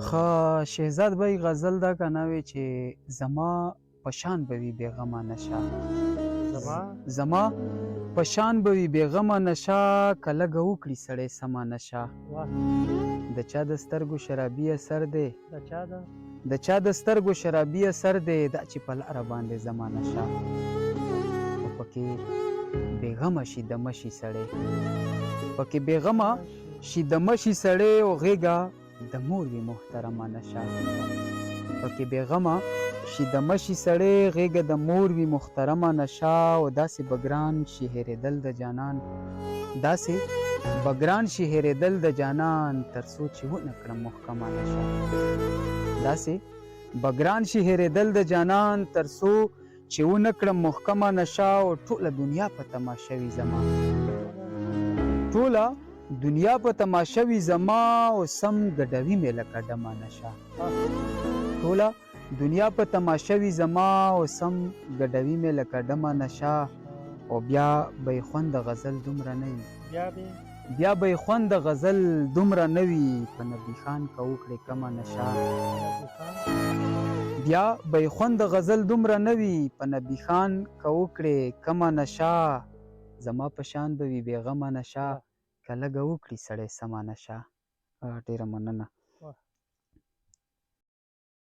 خا شهزاد بای غزل دا کنه وی چې زما پشان به وي بېغمه نشه زما پشان به وي بېغمه نشه که لږه وکړي سړی سمه نشه د چا د سترګو شرابي اثر دی د چا د سترګو شرابي اثر دی دا چې په لاره باندې زما نشه خو پکې بېغمه شي دمه شي سړی پکې بېغمه شي دمه شي سړی او غېږه د مور وي محترمه نشه پکې بېغمه شي دمه شي سړی غېږه د مور وي محترمه نشه او داسې به ګران شي هېرېدل د جانان داسې به ګران شي هېرېدل د جانان تر څو چې ونه کړم محکمه نشه داسې به ګران شي هېرېدل د جانان تر څو چې ونه کړم محکمه نشه او ټوله دنیا په تماشه وي زما ټوله دنیا په تماشه وي زما او سم ګډوي مې لکه ډمه نشه ټوله دنیا په تماشه وي زما او سم ګډوي مې لکه ډمه نشه او بیا به یې خوند د غزل دومره نه وي بیا به یې خوند د غزل دومره نه وي په نبي خان که وکړې کمه نشه بیا به یې خوند د غزل دومره نه وي په نبي خان که وکړې کمه نشه زما په شان به وي بېغمه نشه که لږه وکړي سړی سمه نشه ډېره مننه